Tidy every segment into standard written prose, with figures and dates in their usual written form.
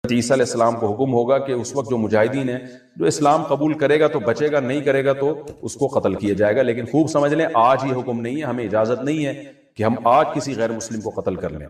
عیسیٰ علیہ السلام کو حکم ہوگا کہ اس وقت جو مجاہدین ہیں، جو اسلام قبول کرے گا تو بچے گا، نہیں کرے گا تو اس کو قتل کیا جائے گا. لیکن خوب سمجھ لیں آج یہ حکم نہیں ہے، ہمیں اجازت نہیں ہے کہ ہم آج کسی غیر مسلم کو قتل کر لیں،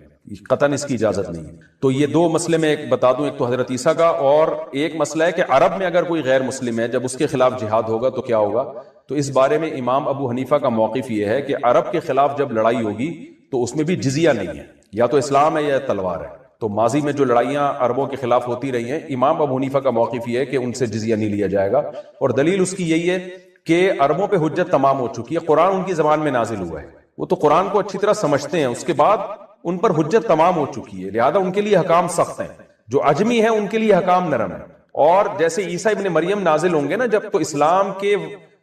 قطعاً اس کی اجازت نہیں ہے. تو یہ دو مسئلے میں ایک بتا دوں، ایک تو حضرت عیسیٰ کا، اور ایک مسئلہ ہے کہ عرب میں اگر کوئی غیر مسلم ہے جب اس کے خلاف جہاد ہوگا تو کیا ہوگا. تو اس بارے میں امام ابو حنیفہ کا موقف یہ ہے کہ عرب کے خلاف جب لڑائی ہوگی تو اس میں بھی جزیہ نہیں ہے، یا تو اسلام ہے یا تلوار ہے. تو ماضی میں جو لڑائیاں عربوں کے خلاف ہوتی رہی ہیں، امام ابو حنیفہ کا موقف یہ ہے کہ ان سے جزیہ نہیں لیا جائے گا. اور دلیل اس کی یہی ہے کہ عربوں پہ حجت تمام ہو چکی ہے، قرآن ان کی زبان میں نازل ہوا ہے، وہ تو قرآن کو اچھی طرح سمجھتے ہیں، اس کے بعد ان پر حجت تمام ہو چکی ہے، لہذا ان کے لیے حکام سخت ہیں. جو عجمی ہیں ان کے لیے حکام نرم ہیں. اور جیسے عیسیٰ ابن مریم نازل ہوں گے نا جب، تو اسلام کے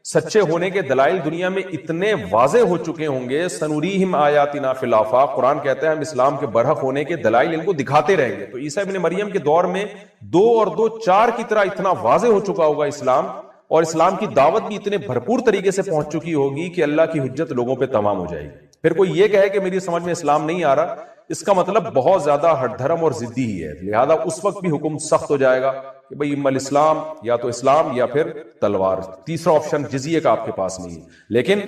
سچے ہونے کے دلائل دنیا میں اتنے واضح ہو چکے ہوں گے. سنوریہم آیاتنا فی الآفاق، قرآن کہتا ہے ہم اسلام کے برحق ہونے کے دلائل ان کو دکھاتے رہیں گے. تو عیسیٰ ابن مریم کے دور میں 2 اور 2 4 کی طرح اتنا واضح ہو چکا ہوگا اسلام، اور اسلام کی دعوت بھی اتنے بھرپور طریقے سے پہنچ چکی ہوگی کہ اللہ کی حجت لوگوں پہ تمام ہو جائے گی. پھر کوئی یہ کہے کہ میری سمجھ میں اسلام نہیں آ رہا، اس کا مطلب بہت زیادہ ہٹ دھرم اور ضدی ہی ہے. لہذا اس وقت بھی حکم سخت ہو جائے گا کہ بھئی اما الاسلام، یا تو اسلام یا پھر تلوار. تیسرا آپشن جزیے کا آپ کے پاس نہیں ہے. لیکن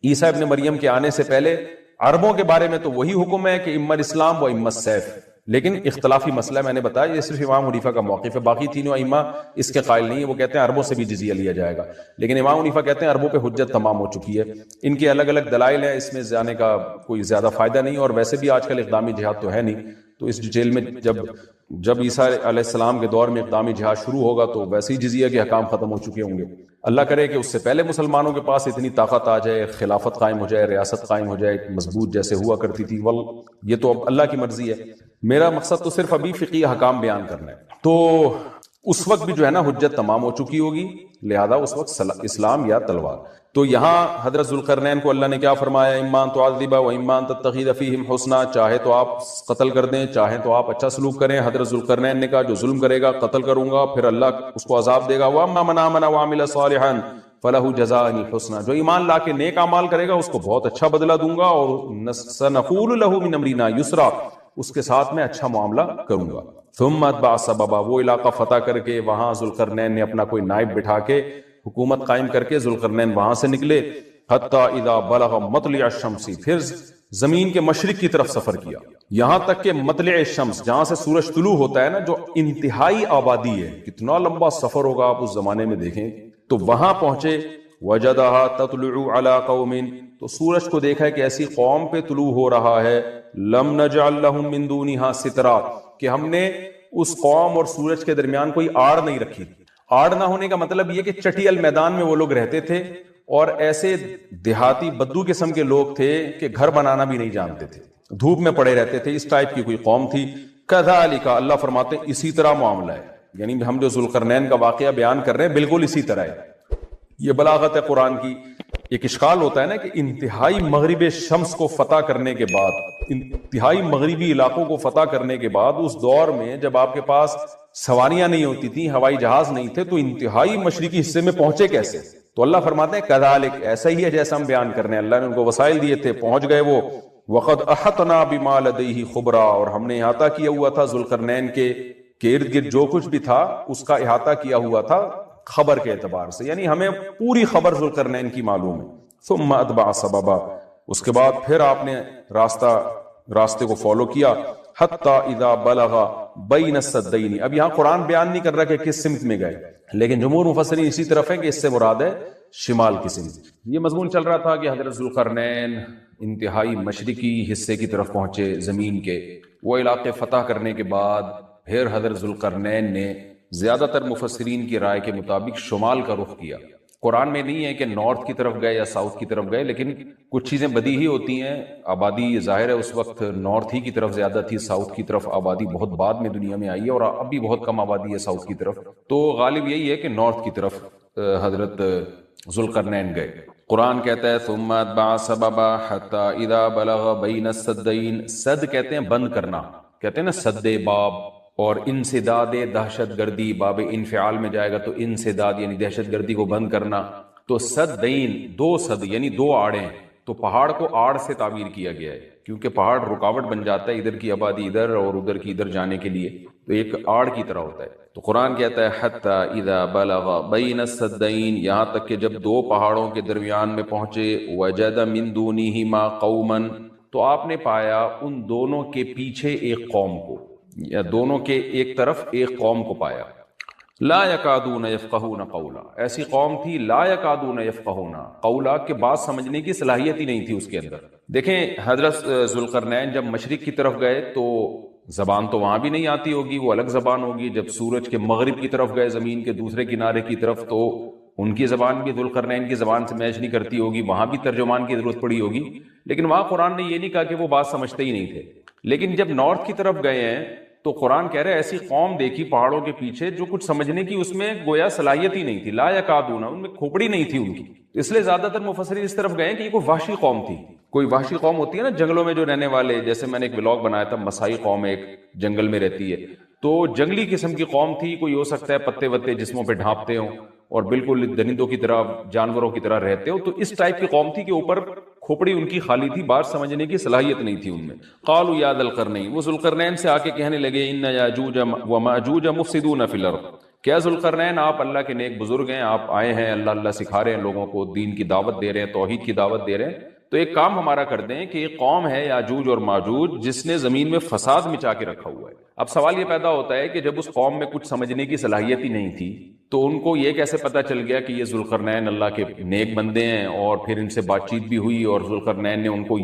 عیسیٰ ابن مریم کے آنے سے پہلے عربوں کے بارے میں تو وہی حکم ہے کہ اما الاسلام و اما السیف. لیکن اختلافی مسئلہ میں نے بتایا یہ صرف امام حنیفہ کا موقف ہے، باقی تینوں ائمہ اس کے قائل نہیں ہیں. وہ کہتے ہیں عربوں سے بھی جزیہ لیا جائے گا، لیکن امام حنیفہ کہتے ہیں عربوں پہ حجت تمام ہو چکی ہے. ان کے الگ الگ دلائل ہیں، اس میں جانے کا کوئی زیادہ فائدہ نہیں. اور ویسے بھی آج کل اقدامی جہاد تو ہے نہیں، تو اس ڈیٹیل میں جب عیسیٰ علیہ السلام کے دور میں اقدامی جہاد شروع ہوگا تو ویسے ہی جزیہ کے حکام ختم ہو چکے ہوں گے. اللہ کرے کہ اس سے پہلے مسلمانوں کے پاس اتنی طاقت آ جائے، خلافت قائم ہو جائے، ریاست قائم ہو جائے مضبوط جیسے ہوا کرتی تھی. یہ تو اب اللہ کی مرضی ہے. میرا مقصد تو صرف ابھی فقہی حکام بیان کرنا ہے. تو اس وقت بھی جو ہے نا حجت تمام ہو چکی ہوگی، لہذا اس وقت اسلام یا تلوار. تو یہاں حضرت ذوالقرنین کو اللہ نے کیا فرمایا، اما ان تعذب و اما ان تتخذ فیہم حسنا، چاہے تو آپ قتل کر دیں، چاہے تو آپ اچھا سلوک کریں. حضرت ذوالقرنین نے کہا جو ظلم کرے گا قتل کروں گا، پھر اللہ اس کو عذاب دے گا. واما من آمن وعمل صالحا فلہ جزاء الحسنى، جو ایمان لا کے نیک اعمال کرے گا اس کو بہت اچھا بدلہ دوں گا، اور سنقول لہ من امرنا یسرا، اس کے ساتھ میں اچھا معاملہ کروں گا. ثم اتبع سببا، وہ علاقہ فتح کر کے وہاں ذوالقرنین نے اپنا کوئی نائب بٹھا کے حکومت قائم کر کے ذوالقرنین وہاں سے نکلے. حتی اذا بلغ مطلع الشمس، پھر زمین کے مشرق کی طرف سفر کیا، یہاں تک کہ مطلع الشمس جہاں سے سورج طلوع ہوتا ہے نا، جو انتہائی آبادی ہے، کتنا لمبا سفر ہوگا آپ اس زمانے میں دیکھیں. تو وہاں پہنچے. وجدها تطلع على قوم، تو سورج کو دیکھا ہے کہ ایسی قوم پہ طلوع ہو رہا ہے. لم نجعل لهم من دونها سترا، کہ ہم نے اس قوم اور سورج کے درمیان کوئی آڑ نہیں رکھی. آڑ نہ ہونے کا مطلب یہ کہ چٹیل میدان میں وہ لوگ رہتے تھے، اور ایسے دیہاتی بدو قسم کے لوگ تھے کہ گھر بنانا بھی نہیں جانتے تھے، دھوپ میں پڑے رہتے تھے. اس ٹائپ کی کوئی قوم تھی. کذالک، اللہ فرماتے ہیں اسی طرح معاملہ ہے. یعنی ہم جو ذوالقرنین کا واقعہ بیان کر رہے ہیں بالکل اسی طرح ہے. یہ بلاغت ہے قرآن کی. ایک اشکال ہوتا ہے نا کہ انتہائی مغرب شمس کو فتح کرنے کے بعد، انتہائی مغربی علاقوں کو فتح کرنے کے بعد، اس دور میں جب آپ کے پاس سواریاں نہیں ہوتی تھیں، ہوائی جہاز نہیں تھے، تو انتہائی مشرقی حصے میں پہنچے کیسے؟ تو اللہ فرماتے ہیں کذالک، ایسا ہی ہے جیسا ہم بیان کرنے. اللہ نے ان کو وسائل دیے تھے، پہنچ گئے وہ. وقد احطنا بما لدیہ خبرا، اور ہم نے احاطہ کیا ہوا تھا ذوالقرنین کے ارد گرد جو کچھ بھی تھا اس کا احاطہ کیا ہوا تھا خبر کے اعتبار سے، یعنی ہمیں پوری خبر ذوالقرنین کی معلوم ہے. ثم اتبع سببا، اس کے بعد پھر آپ نے راستے کو فالو کیا. حتی اذا بلغ بین السدین، اب یہاں قرآن بیان نہیں کر رہا کہ کس سمت میں گئے، لیکن جمہور مفسرین اسی طرف ہے کہ اس سے مراد ہے شمال کی سمت. یہ مضمون چل رہا تھا کہ حضرت ذوالقرنین انتہائی مشرقی حصے کی طرف پہنچے زمین کے. وہ علاقے فتح کرنے کے بعد پھر حضرت ذوالقرنین نے زیادہ تر مفسرین کی رائے کے مطابق شمال کا رخ کیا. قرآن میں نہیں ہے کہ نارتھ کی طرف گئے یا ساؤتھ کی طرف گئے، لیکن کچھ چیزیں بدیہی ہوتی ہیں. آبادی ظاہر ہے اس وقت نارتھ ہی کی طرف زیادہ تھی، ساؤتھ کی طرف آبادی بہت بعد میں دنیا میں آئی ہے، اور اب بھی بہت کم آبادی ہے ساؤتھ کی طرف. تو غالب یہی ہے کہ نارتھ کی طرف حضرت ذوالقرنین گئے. قرآن کہتا ہے ثم اتبع سببا حتی اذا بلغ بین السدین. سد کہتے ہیں بند کرنا، کہتے ہیں نا سد باب. اور انسداد دہشت گردی، باب انفعال میں جائے گا تو انسداد یعنی دہشت گردی کو بند کرنا. تو سدین، 2 سد یعنی 2 آڑیں. تو پہاڑ کو آڑ سے تعبیر کیا گیا ہے کیونکہ پہاڑ رکاوٹ بن جاتا ہے ادھر کی آبادی ادھر اور ادھر کی ادھر جانے کے لیے، تو ایک آڑ کی طرح ہوتا ہے۔ تو قرآن کہتا ہے حتی اذا بلغ بین السدین، یہاں تک کہ جب دو پہاڑوں کے درمیان میں پہنچے، وجد من دونہما قوما، تو آپ نے پایا ان دونوں کے پیچھے ایک قوم کو، یا دونوں کے ایک طرف ایک قوم کو پایا، لا یکادون یفقہون قولا، ایسی قوم تھی لا یکادون یفقہون قولا، کہ بات سمجھنے کی صلاحیت ہی نہیں تھی اس کے اندر۔ دیکھیں حضرت ذوالقرنین جب مشرق کی طرف گئے تو زبان تو وہاں بھی نہیں آتی ہوگی، وہ الگ زبان ہوگی۔ جب سورج کے مغرب کی طرف گئے زمین کے دوسرے کنارے کی طرف، تو ان کی زبان بھی ذوالقرنین کی زبان سے میچ نہیں کرتی ہوگی، وہاں بھی ترجمان کی ضرورت پڑی ہوگی۔ لیکن وہاں قرآن نے یہ نہیں کہا کہ وہ بات سمجھتے ہی نہیں تھے۔ لیکن جب نارتھ کی طرف گئے ہیں تو قرآن کہہ رہے ایسی قوم دیکھی پہاڑوں کے پیچھے جو کچھ سمجھنے کی اس میں گویا صلاحیت ہی نہیں تھی، لا یکادون، ان میں کھوپڑی نہیں تھی ان کی۔ اس لیے زیادہ تر مفسرین اس طرف گئے ہیں کہ یہ کوئی وحشی قوم تھی۔ کوئی وحشی قوم ہوتی ہے نا جنگلوں میں جو رہنے والے، جیسے میں نے ایک ولاگ بنایا تھا، مسائی قوم ایک جنگل میں رہتی ہے، تو جنگلی قسم کی قوم تھی۔ کوئی ہو سکتا ہے پتے وتے جسموں پہ ڈھانپتے ہوں اور بالکل درندوں کی طرح جانوروں کی طرح رہتے ہو، تو اس ٹائپ کی قوم تھی کہ اوپر کھوپڑی ان کی خالی تھی، بات سمجھنے کی صلاحیت نہیں تھی ان میں۔ قالوا یا ذا القرنین، وہ ذوالقرنین سے آ کے کہنے لگے ان یاجوج وماجوج مفسدون فی الارض، کیا ذوالقرنین آپ اللہ کے نیک بزرگ ہیں، آپ آئے ہیں اللہ اللہ سکھا رہے ہیں لوگوں کو، دین کی دعوت دے رہے ہیں، توحید کی دعوت دے رہے ہیں، تو ایک کام ہمارا کر دیں کہ ایک قوم ہے یاجوج اور ماجوج جس نے زمین میں فساد مچا کے رکھا ہوا ہے۔ اب سوال یہ پیدا ہوتا ہے کہ جب اس قوم میں کچھ سمجھنے کی صلاحیت ہی نہیں تھی تو ان کو یہ کیسے پتا چل گیا کہ یہ ذوالقرنین اللہ کے نیک بندے ہیں، اور پھر ان سے بات چیت بھی ہوئی اور ذوالقرنین نے ان کو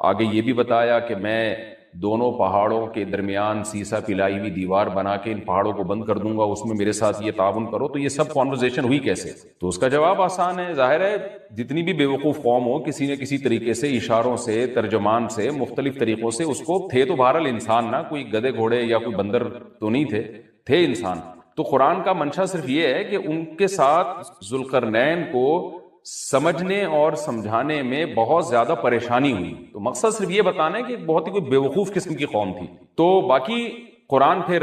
آگے یہ بھی بتایا کہ میں دونوں پہاڑوں کے درمیان سیسا پلائی ہوئی دیوار بنا کے ان پہاڑوں کو بند کر دوں گا، اس میں میرے ساتھ یہ تعاون کرو، تو یہ سب کانورزیشن ہوئی کیسے؟ تو اس کا جواب آسان ہے، ظاہر ہے جتنی بھی بے وقوف قوم ہو کسی نہ کسی طریقے سے، اشاروں سے، ترجمان سے، مختلف طریقوں سے اس کو، تھے تو بہرحال انسان نا، کوئی گدھے گھوڑے یا کوئی بندر تو نہیں تھے انسان۔ تو قرآن کا منشا صرف یہ ہے کہ ان کے ساتھ ذوالقرنین کو سمجھنے اور سمجھانے میں بہت زیادہ پریشانی ہوئی، تو مقصد صرف یہ بتانا ہے کہ بہت ہی کوئی بے وقوف قسم کی قوم تھی۔ تو باقی قرآن پھر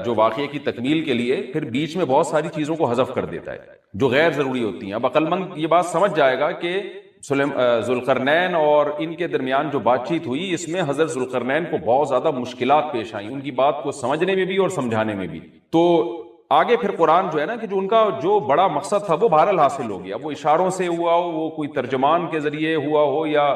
جو واقعے کی تکمیل کے لیے پھر بیچ میں بہت ساری چیزوں کو حذف کر دیتا ہے جو غیر ضروری ہوتی ہیں۔ اب عقل مند یہ بات سمجھ جائے گا کہ ذوالقرنین اور ان کے درمیان جو بات چیت ہوئی، اس میں حضرت ذوالقرنین کو بہت زیادہ مشکلات پیش آئیں، ان کی بات کو سمجھنے میں بھی اور سمجھانے میں بھی۔ تو آگے پھر قرآن جو ہے نا کہ جو ان کا جو بڑا مقصد تھا وہ بہرحال حاصل ہو گیا، وہ اشاروں سے ہوا ہو، وہ کوئی ترجمان کے ذریعے ہوا ہو یا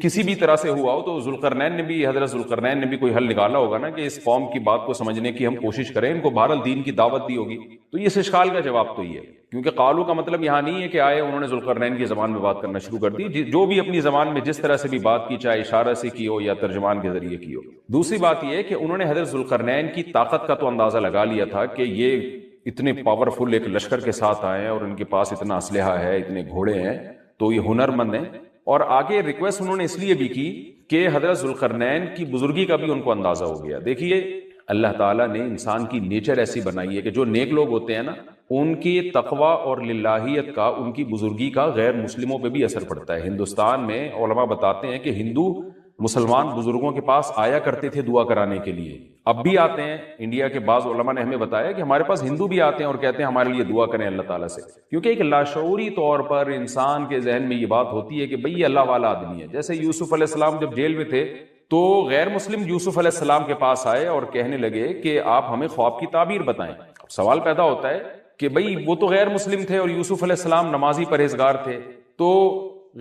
کسی بھی طرح سے ہوا ہو، تو حضرت ذوالقرنین نے بھی کوئی حل نکالا ہوگا نا کہ اس قوم کی بات کو سمجھنے کی ہم کوشش کریں، ان کو بہرحال دین کی دعوت دی ہوگی۔ تو اس اشکال کا جواب تو یہ ہے، کیونکہ قالو کا مطلب یہاں نہیں ہے کہ آئے انہوں نے ذوالقرنین کی زبان میں بات کرنا شروع کر دی، جو بھی اپنی زبان میں جس طرح سے بھی بات کی، چاہے اشارہ سے کی ہو یا ترجمان کے ذریعے کی ہو۔ دوسری بات یہ ہے کہ انہوں نے حضرت ذوالقرنین کی طاقت کا تو اندازہ لگا لیا تھا کہ یہ اتنے پاورفل ایک لشکر کے ساتھ آئے ہیں اور ان کے پاس اتنا اسلحہ ہے، اتنے گھوڑے ہیں، تو یہ ہنرمند ہیں۔ اور آگے ریکویسٹ انہوں نے اس لیے بھی کی کہ حضرت ذوالقرنین کی بزرگی کا بھی ان کو اندازہ ہو گیا۔ دیکھیے اللہ تعالیٰ نے انسان کی نیچر ایسی بنائی ہے کہ جو نیک لوگ ہوتے ہیں نا، ان کی تقوی اور للہیت کا، ان کی بزرگی کا غیر مسلموں پہ بھی اثر پڑتا ہے۔ ہندوستان میں علماء بتاتے ہیں کہ ہندو مسلمان بزرگوں کے پاس آیا کرتے تھے دعا کرانے کے لیے، اب بھی آتے ہیں۔ انڈیا کے بعض علماء نے ہمیں بتایا کہ ہمارے پاس ہندو بھی آتے ہیں اور کہتے ہیں ہمارے لیے دعا کریں اللہ تعالیٰ سے، کیونکہ ایک لاشعوری طور پر انسان کے ذہن میں یہ بات ہوتی ہے کہ بھئی یہ اللہ والا آدمی ہے۔ جیسے یوسف علیہ السلام جب جیل میں تھے تو غیر مسلم یوسف علیہ السلام کے پاس آئے اور کہنے لگے کہ آپ ہمیں خواب کی تعبیر بتائیں۔ سوال پیدا ہوتا ہے کہ بھئی وہ تو غیر مسلم تھے اور یوسف علیہ السلام نمازی پرہیزگار تھے، تو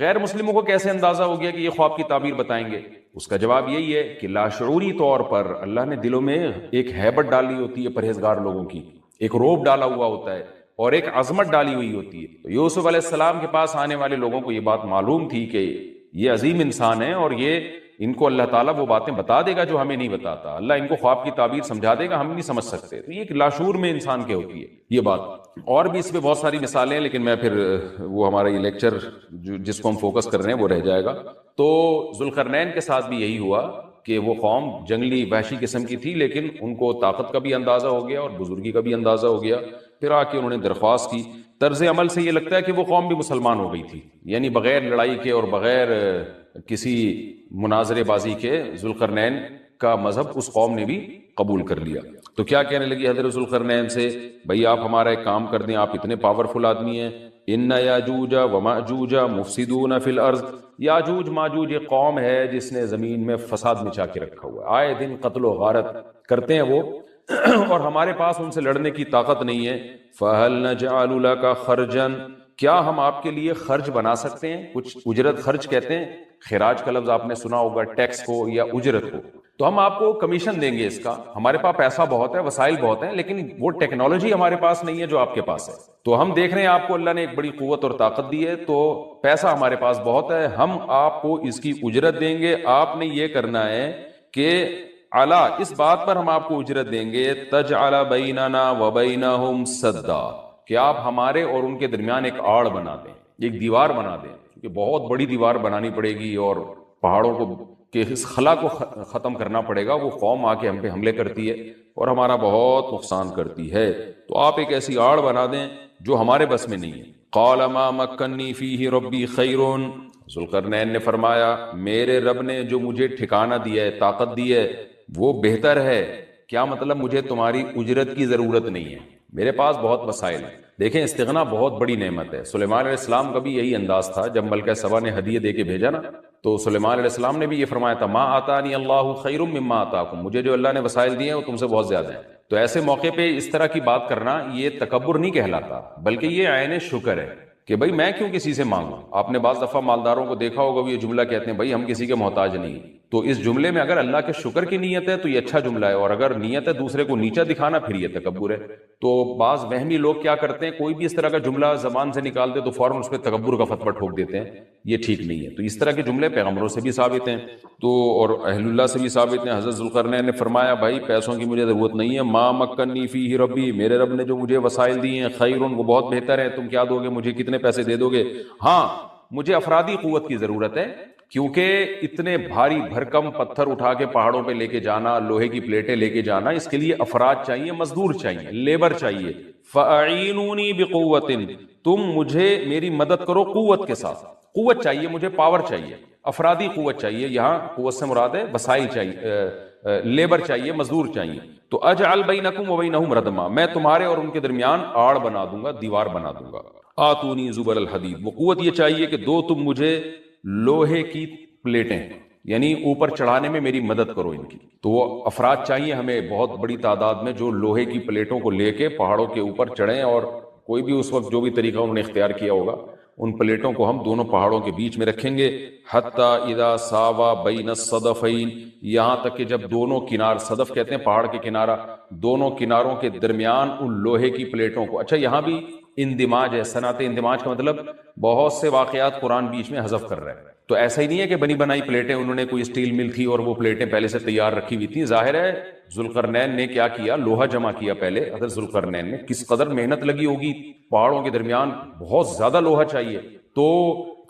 غیر مسلموں کو کیسے اندازہ ہو گیا کہ یہ خواب کی تعبیر بتائیں گے؟ اس کا جواب یہی ہے کہ لاشعوری طور پر اللہ نے دلوں میں ایک ہیبت ڈالی ہوتی ہے پرہیزگار لوگوں کی، ایک روب ڈالا ہوا ہوتا ہے اور ایک عظمت ڈالی ہوئی ہوتی ہے۔ تو یوسف علیہ السلام کے پاس آنے والے لوگوں کو یہ بات معلوم تھی کہ یہ عظیم انسان ہے اور یہ ان کو اللہ تعالیٰ وہ باتیں بتا دے گا جو ہمیں نہیں بتاتا، اللہ ان کو خواب کی تعبیر سمجھا دے گا، ہم نہیں سمجھ سکتے۔ تو یہ ایک لاشعور میں انسان کے ہوتی ہے یہ بات، اور بھی اس پہ بہت ساری مثالیں ہیں، لیکن میں پھر وہ ہمارا یہ لیکچر جس کو ہم فوکس کر رہے ہیں وہ رہ جائے گا۔ تو ذوالقرنین کے ساتھ بھی یہی ہوا کہ وہ قوم جنگلی وحشی قسم کی تھی، لیکن ان کو طاقت کا بھی اندازہ ہو گیا اور بزرگی کا بھی اندازہ ہو گیا۔ پھر آ کے انہوں نے درخواست کی۔ طرز عمل سے یہ لگتا ہے کہ وہ قوم بھی مسلمان ہو گئی تھی، یعنی بغیر لڑائی کے اور بغیر کسی مناظرے بازی کے ذوالقرنین کا مذہب اس قوم نے بھی قبول کر لیا۔ تو کیا کہنے لگی حضرت ذوالقرنین سے، بھئی آپ ہمارا ایک کام کر دیں، آپ اتنے پاورفل آدمی ہیں، ان یاجوج وماجوج مفسدون فی الارض، یاجوج ماجوج ایک قوم ہے جس نے زمین میں فساد مچا کے رکھا ہوا ہے، آئے دن قتل و غارت کرتے ہیں وہ اور ہمارے پاس ان سے لڑنے کی طاقت نہیں ہے۔ فَهَلْ نَجْعَلُ لَكَ خَرْجًا، کیا ہم آپ کے لیے خرچ بنا سکتے ہیں؟ کچھ اجرت خرچ کہتے ہیں، خراج کا لفظ آپ نے سنا ہوگا، ٹیکس کو یا اجرت کو، تو ہم آپ کو کمیشن دیں گے اس کا، ہمارے پاس پیسہ بہت ہے، وسائل بہت ہیں، لیکن وہ ٹیکنالوجی ہمارے پاس نہیں ہے جو آپ کے پاس ہے، تو ہم دیکھ رہے ہیں آپ کو اللہ نے ایک بڑی قوت اور طاقت دی ہے، تو پیسہ ہمارے پاس بہت ہے، ہم آپ کو اس کی اجرت دیں گے، آپ نے یہ کرنا ہے کہ اعلیٰ اس بات پر ہم آپ کو اجرت دیں گے تجعل بیننا وبینہم سدا، کہ آپ ہمارے اور ان کے درمیان ایک آڑ بنا دیں، ایک دیوار بنا دیں، کیونکہ بہت بڑی دیوار بنانی پڑے گی اور پہاڑوں کو کہ اس خلا کو ختم کرنا پڑے گا، وہ قوم آ کے ہم پہ حملے کرتی ہے اور ہمارا بہت نقصان کرتی ہے، تو آپ ایک ایسی آڑ بنا دیں جو ہمارے بس میں نہیں ہے۔ قال ما مکنی فیہ ربی خیر، ذوالقرنین نے فرمایا میرے رب نے جو مجھے ٹھکانہ دیا ہے، طاقت دی ہے، وہ بہتر ہے۔ کیا مطلب؟ مجھے تمہاری اجرت کی ضرورت نہیں ہے، میرے پاس بہت وسائل ہیں۔ دیکھیں استغنا بہت بڑی نعمت ہے، سلیمان علیہ السلام کا بھی یہی انداز تھا، جب ملکہ سبا نے ہدیہ دے کے بھیجا نا تو سلیمان علیہ السلام نے بھی یہ فرمایا تھا ما آتانی اللہ خیر مما آتاکم، مجھے جو اللہ نے وسائل دیے ہیں وہ تم سے بہت زیادہ ہیں۔ تو ایسے موقع پہ اس طرح کی بات کرنا یہ تکبر نہیں کہلاتا، بلکہ یہ عین شکر ہے کہ بھائی میں کیوں کسی سے مانگوں۔ آپ نے بعض دفعہ مالداروں کو دیکھا ہوگا، وہ یہ جملہ کہتے ہیں بھائی ہم کسی کے محتاج نہیں، تو اس جملے میں اگر اللہ کے شکر کی نیت ہے تو یہ اچھا جملہ ہے، اور اگر نیت ہے دوسرے کو نیچا دکھانا پھر یہ تکبر ہے۔ تو بعض وہمی لوگ کیا کرتے ہیں، کوئی بھی اس طرح کا جملہ زبان سے نکالتے تو فوراً اس پہ تکبر کا فتویٰ ٹھوک دیتے ہیں، یہ ٹھیک نہیں ہے۔ تو اس طرح کے جملے پیغمبروں سے بھی ثابت ہیں تو اور اہل اللہ سے بھی ثابت ہیں۔ حضرت ذوالقرنین نے فرمایا بھائی پیسوں کی مجھے ضرورت نہیں ہے، ما مکنی فیہ ربی، میرے رب نے جو مجھے وسائل دیے ہیں خیرون، وہ بہت بہتر ہے، تم کیا دو گے مجھے، کتنے پیسے دے دو گے؟ ہاں مجھے افرادی قوت کی ضرورت ہے، کیونکہ اتنے بھاری بھرکم پتھر اٹھا کے پہاڑوں پہ لے کے جانا، لوہے کی پلیٹیں لے کے جانا، اس کے لیے افراد چاہیے، مزدور چاہیے، لیبر چاہیے۔ فَأَعِينُونِي بِقُوَّةٍ، تم مجھے میری مدد کرو قوت کے ساتھ، قوت چاہیے مجھے، پاور چاہیے، افرادی قوت چاہیے، یہاں قوت سے مراد ہے وسائل چاہیے، لیبر چاہیے، مزدور چاہیے۔ تو اجعل بینکم وبینہم ردما، میں تمہارے اور ان کے درمیان آڑ بنا دوں گا، دیوار بنا دوں گا۔ آتونی زبر الحدید، وہ قوت یہ چاہیے کہ دو تم مجھے لوہے کی پلیٹیں، یعنی اوپر چڑھانے میں میری مدد کرو ان کی۔ تو وہ افراد چاہیے ہمیں بہت بڑی تعداد میں جو لوہے کی پلیٹوں کو لے کے پہاڑوں کے اوپر چڑھیں، اور کوئی بھی اس وقت جو بھی طریقہ انہوں نے اختیار کیا ہوگا، ان پلیٹوں کو ہم دونوں پہاڑوں کے بیچ میں رکھیں گے۔ حتی اذا ساوا بین الصدفین، یہاں تک کہ جب دونوں کنار، صدف کہتے ہیں پہاڑ کے کنارہ، دونوں کناروں کے درمیان ان لوہے کی پلیٹوں کو۔ اچھا یہاں بھی اندماج ہے، صنعت اندماج کا مطلب بہت سے واقعات قرآن بیچ میں حذف کر رہے ہیں، تو ایسا ہی نہیں ہے کہ بنی بنائی پلیٹیں، انہوں نے کوئی اسٹیل مل تھی اور وہ پلیٹیں پہلے سے تیار رکھی ہوئی تھیں۔ ظاہر ہے ذوالقرنین نے کیا کیا، لوہا جمع کیا پہلے، حضرت ذوالقرنین نے کس قدر محنت لگی ہوگی، پہاڑوں کے درمیان بہت زیادہ لوہا چاہیے، تو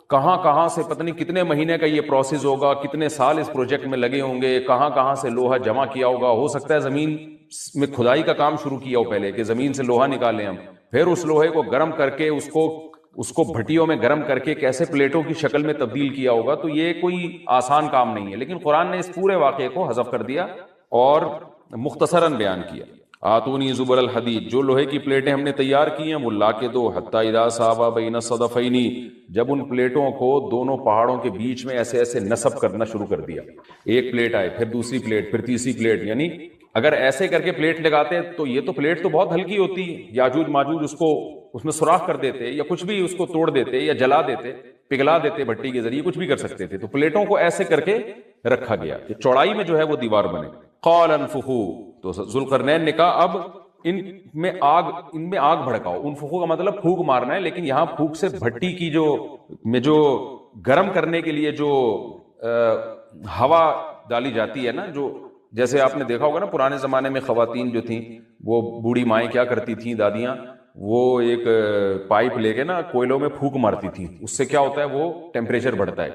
کہاں کہاں سے پتہ نہیں کتنے مہینے کا یہ پروسیس ہوگا، کتنے سال اس پروجیکٹ میں لگے ہوں گے، کہاں کہاں سے لوہا جمع کیا ہوگا۔ ہو سکتا ہے زمین میں کھدائی کا کام شروع کیا ہو پہلے، کہ زمین سے لوہا نکالیں ہم، پھر اس لوہے کو گرم کر کے اس کو بھٹیوں میں گرم کر کے کیسے پلیٹوں کی شکل میں تبدیل کیا ہوگا، تو یہ کوئی آسان کام نہیں ہے، لیکن قرآن نے اس پورے واقعے کو حذف کر دیا اور مختصراً بیان کیا۔ آتونی زبر الحدید، جو لوہے کی پلیٹیں ہم نے تیار کی ہیں وہ لا کے دو۔ حتی اذا ساوا بین الصدفین، جب ان پلیٹوں کو دونوں پہاڑوں کے بیچ میں ایسے ایسے نصب کرنا شروع کر دیا، ایک پلیٹ آئے، پھر دوسری پلیٹ، پھر تیسری پلیٹ، یعنی اگر ایسے کر کے پلیٹ لگاتے تو یہ تو پلیٹ تو بہت ہلکی ہوتی، یاجوج ماجوج اس میں سوراخ کر دیتے یا کچھ بھی اس کو توڑ دیتے یا جلا دیتے، پگھلا دیتے بھٹی کے ذریعے، کچھ بھی کر سکتے تھے، تو پلیٹوں کو ایسے کر کے رکھا گیا کہ چوڑائی میں جو ہے وہ دیوار بنے۔ قال انفخوا، تو ذوالقرنین نے کہا اب ان میں آگ بھڑکاؤ۔ انفخوا کا مطلب پھونک مارنا ہے، لیکن یہاں پھونک سے بھٹی کی جو گرم کرنے کے لیے جو ہوا ڈالی جاتی ہے نا، جو جیسے آپ نے دیکھا ہوگا نا پرانے زمانے میں خواتین جو تھیں، وہ بوڑھی مائیں کیا کرتی تھیں، دادیاں، وہ ایک پائپ لے کے نا کوئلوں میں پھونک مارتی تھیں، اس سے کیا ہوتا ہے وہ ٹیمپریچر بڑھتا ہے۔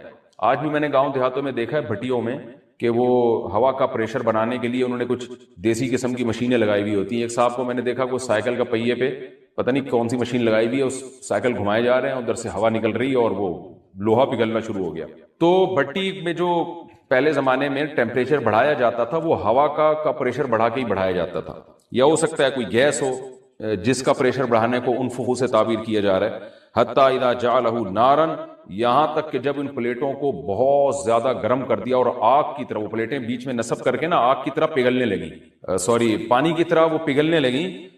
آج بھی میں نے گاؤں دیہاتوں میں دیکھا ہے بھٹیوں میں کہ وہ ہوا کا پریشر بنانے کے لیے انہوں نے کچھ دیسی قسم کی مشینیں لگائی ہوئی ہوتی ہیں۔ ایک صاحب کو میں نے دیکھا کوئی سائیکل کا پہیے پہ پتہ نہیں کون سی مشین لگائی ہوئی ہے، اس سائیکل گھمائے جا رہے ہیں، ادھر سے ہوا نکل رہی ہے اور وہ لوہا پگھلنا شروع ہو گیا۔ تو بھٹی میں جو پہلے زمانے میں ٹیمپریچر بڑھایا جاتا تھا وہ ہوا کا پریشر بڑھا کے ہی بڑھایا جاتا تھا، یا ہو سکتا ہے کوئی گیس ہو جس کا پریشر بڑھانے کو انفخو سے تعبیر کیا جا رہا ہے. حتی اذا جعلہ نارن، یہاں تک کہ جب ان پلیٹوں کو بہت زیادہ گرم کر دیا اور آگ کی طرح، وہ پلیٹیں بیچ میں نصب کر کے نا آگ کی طرح پگھلنے لگیں، پانی کی طرح وہ پگھلنے لگیں.